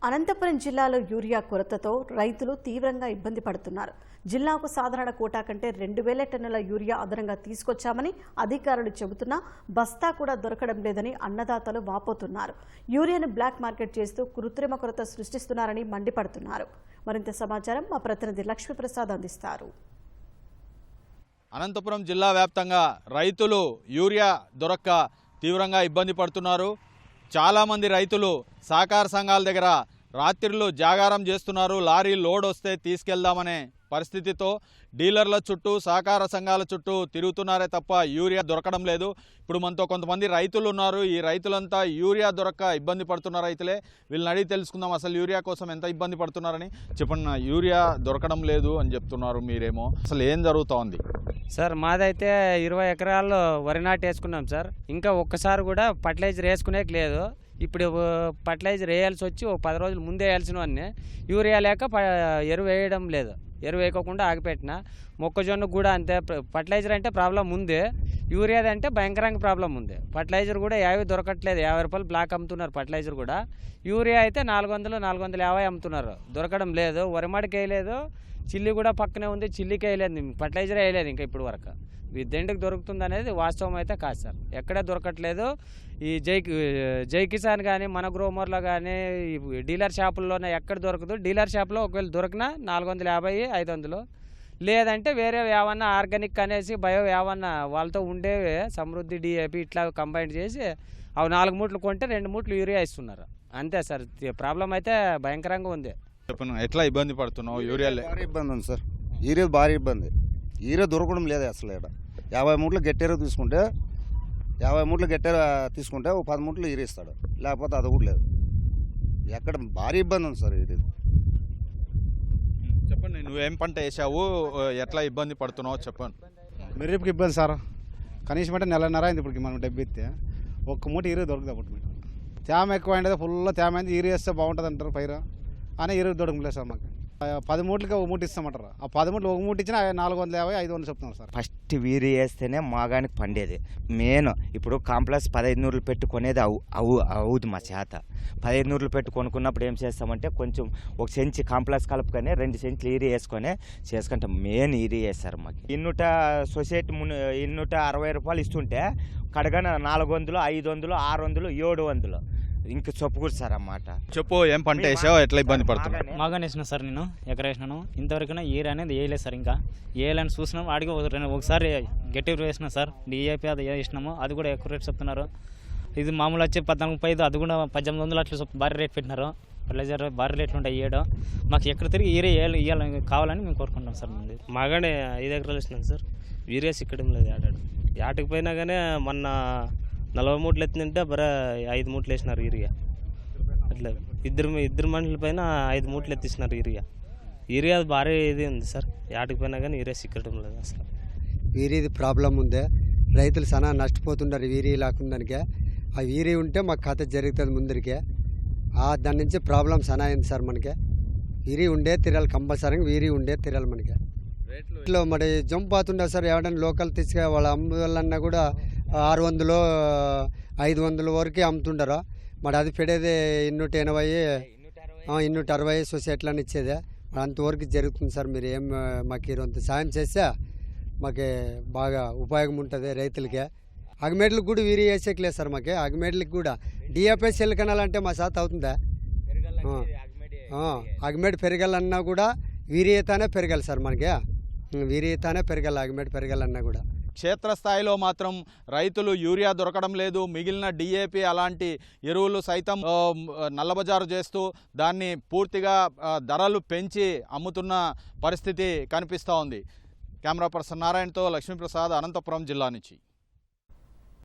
అనంతపురం జిల్లాలో యూరియా కొరతతో రైతులు తీవ్రంగా ఇబ్బంది పడుతున్నారు. జిల్లాకు సాధారణ కోటా కంటే 2000 టన్నుల యూరియా అదనంగా తీసుకొచ్చామని అధికారులు చెబుతున్నా బస్తా కూడా దొరకడం లేదని అన్నదాతలు వాపోతున్నారు. యూరియాను బ్లాక్ మార్కెట్ చేస్తూ కృత్రిమ కొరత సృష్టిస్తున్నారని మండిపడుతున్నారు. మరింత సమాచారం మా ప్రతినిధి లక్ష్మీప్రసాద్ అందిస్తారు. అనంతపురం జిల్లా వ్యాప్తంగా రైతులు యూరియా దొరక్క తీవ్రంగా ఇబ్బంది పడుతున్నారు. చాలామంది రైతులు సహకార సంఘాల దగ్గర రాత్రిళ్ళు జాగారం చేస్తున్నారు. లారీ లోడ్ వస్తే తీసుకెళ్దామనే పరిస్థితితో డీలర్ల చుట్టూ సహకార సంఘాల చుట్టూ తిరుగుతున్నారే తప్ప యూరియా దొరకడం లేదు. ఇప్పుడు మనతో కొంతమంది రైతులు ఉన్నారు. ఈ రైతులంతా యూరియా దొరక్క ఇబ్బంది పడుతున్న రైతులే. వీళ్ళని అడిగి తెలుసుకుందాం అసలు యూరియా కోసం ఎంత ఇబ్బంది పడుతున్నారని. చెప్పండి, యూరియా దొరకడం లేదు అని చెప్తున్నారు మీరేమో, అసలు ఏం జరుగుతోంది? సార్ మాదైతే 20 ఎకరాల్లో వరి నాటు వేసుకున్నాం సార్. ఇంకా ఒక్కసారి కూడా ఫర్టిలైజర్ వేసుకునేకి లేదు. ఇప్పుడు ఫర్టిలైజర్ వేయాల్సి వచ్చి ఒక 10 రోజులు ముందే వేయాల్సినవన్నీ యూరియా లేక ఎరువు వేయడం లేదు. ఎరువు వేయకుండా ఆగిపెట్టిన మొక్కజొన్న కూడా అంతే. ఫర్టిలైజర్ అంటే ప్రాబ్లం ఉంది, యూరియా అంటే భయంకరంగా ప్రాబ్లం ఉంది. ఫర్టిలైజర్ కూడా ఏవి దొరకట్లేదు. 50 రూపాయలు బ్లాక్ అమ్ముతున్నారు ఫర్టిలైజర్ కూడా. యూరియా అయితే 400-450 అమ్ముతున్నారు, దొరకడం లేదు. వరిమాడికి వేయలేదు, చిల్లి కూడా పక్కనే ఉంది, చిల్లికి వేయలేదు, ఫర్టిలైజర్ వేయలేదు ఇంకా ఇప్పుడు వరకు. దేంటికి దొరుకుతుంది అనేది వాస్తవం అయితే కాదు సార్, ఎక్కడే దొరకట్లేదు. ఈ జై కిసాన్ కానీ మన గ్రోమర్లో కానీ డీలర్ షాపుల్లోనే ఎక్కడ దొరకదు. డీలర్ షాప్లో ఒకవేళ దొరికినా 450-500, లేదంటే వేరే ఏమన్నా ఆర్గానిక్ అనేసి బయో ఏమన్నా వాళ్ళతో ఉండేవి సమృద్ధి డిఏపి ఇట్లా కంబైన్ చేసి అవి 4 మూట్లు కొంటే 2 మూట్లు యూరియా ఇస్తున్నారు అంతే సార్. ప్రాబ్లం అయితే భయంకరంగా ఉంది. చెప్పను, ఎట్లా ఇబ్బంది పడుతున్నావు? యూరియా భారీ ఇబ్బంది ఉంది సార్. యూరియా భారీ ఇబ్బంది. యూరియా దొరకడం లేదు అసలు. ఇక్కడ 50 మూట్లు గట్టేరు తీసుకుంటే 50 మూట్లు గట్టేరు తీసుకుంటే ఒక 10 మూట్లు యూరియా ఇస్తాడు, లేకపోతే అది కూడా లేదు. ఎక్కడ భారీ ఇబ్బంది ఉంది సార్. ఇది చెప్పండి, నువ్వేం పంట వేసావు, ఎట్లా ఇబ్బంది పడుతున్నావు చెప్పండి. మెరుపుకి ఇబ్బంది సార్. కనీసం అంటే నెలన్నర అయింది ఇప్పటికి. మనం డబ్బు ఇస్తే ఒక్క మూట యూరియా దొరుకుతుంది. అప్పుడు మీకు తేమ ఎక్కువ అయింది, ఫుల్ తేమ అయింది. యూరియా వేస్తే బాగుంటుంది అంటారు పైరు అని యూరియా దొరకలేదు సార్. మాకు 10 మూట్లకి ఒక మూట ఇస్తామంటారు. ఆ 10 మూట్లు ఒక మూట ఇచ్చినా 450-500 చెప్తున్నాం సార్. ఫస్ట్ వీరి వేస్తేనే మాగానికి పండేది మెయిన్. ఇప్పుడు కాంప్లెక్స్ 1500 పెట్టుకునేది అవుదు మా చేత. 1500 పెట్టి కొనుక్కున్నప్పుడు ఏం చేస్తామంటే కొంచెం ఒక సెంచి కాంప్లెక్స్ కలుపుకొని 2 సెంట్లు ఈరి వేసుకొని చేసుకుంటాం. మెయిన్ ఈరి వేస్తారు మాకు. ఇన్నుట సొసైటీ 260 రూపాయలు ఇస్తుంటే కడగన 400, 500, 600, 700 ఇంక చెప్పుకూడదు సార్ అన్నమాట. చెప్పు, ఏం పంట వేసావు, ఎట్లా ఇబ్బంది పడుతున్నావు? మాగానే వేసిన సార్, నేను ఎకర వేసినాను. ఇంతవరకు ఏరియా అనేది వేయలేదు సార్. ఇంకా వేయాలని చూసినాం. అడిగి ఒకసారి గట్టి వేసినా సార్, డిఏపి అది వేసినాము, అది కూడా ఎక్కువ రేట్ చెప్తున్నారు. ఇది మామూలు వచ్చి 14,500, అది కూడా 1800 అట్లా భారీ రేట్ పెట్టినారు. ఫర్టిలైజర్ భారీ రేట్లు ఉంటాయి వేయడం. మాకు ఎక్కడ తిరిగి ఏరియా ఇవ్వాలని కావాలని మేము కోరుకుంటాం సార్. ముందు మాగానే 5 ఎకరాలు వేసినాం సార్. యూరియా సిక్కడం లేదు. ఏటకి పోయినా కానీ మొన్న 40 మూట్లు ఎత్తిందంటే బరా 5 మూట్లు వేసినారు యూరియా. అట్లా ఇద్దరు మనుషుల పైన 5 మూట్లు ఎత్తిస్తున్నారు యూరియా. యూరియా భారీ ఇది ఉంది సార్. ఏటకి పోయినా కానీ యూరియా సిక్కడం లేదు అసలు. వీరిది ప్రాబ్లం ఉందే. రైతులు చాలా నష్టపోతున్నారు వీరి లేకుందానికే. ఆ వీరి ఉంటే మాకు కథ జరుగుతుంది ముందరికే. దాని నుంచి ప్రాబ్లం చాలా అయింది సార్. మనకి వీరి ఉండే తిరాలి, కంపల్సరీగా వీరి ఉండే తిరాలి. మనకి ఇట్లా మరి జంప్ అవుతుండే సార్. ఎవరైనా లోకల్ తీసుకు వాళ్ళ అమ్ములన్నా కూడా 600, 500 వరకే అమ్ముతుండారు. మరి అది పెడేది 280 సొసైటీలను ఇచ్చేదే. మరి అంతవరకు జరుగుతుంది సార్. మీరు ఏం మాకు ఇరంత సాయం చేస్తే మాకు బాగా ఉపయోగం ఉంటుంది రైతులకే. అగమేట్లకు కూడా వీరి వేసేయట్లేదు సార్. మాకు అగమేట్లకి కూడా డిఎఫ్ఎస్ సెల్ కనాలంటే మా సాత్ అవుతుందా? అగమేట్ పెరగాలన్నా కూడా వీరియతానే పెరగాలి సార్. మనకి వీరియతానే పెరగాలి, అగమేట్ పెరగాలన్నా కూడా. క్షేత్రస్థాయిలో మాత్రం రైతులు యూరియా దొరకడం లేదు. మిగిలిన డిఏపి అలాంటి ఎరువులు సైతం నల్లబజారు చేస్తూ దాన్ని పూర్తిగా ధరలు పెంచి అమ్ముతున్న పరిస్థితి కనిపిస్తూ ఉంది. కెమెరా పర్సన్ నారాయణతో లక్ష్మీప్రసాద్, అనంతపురం జిల్లా నుంచి.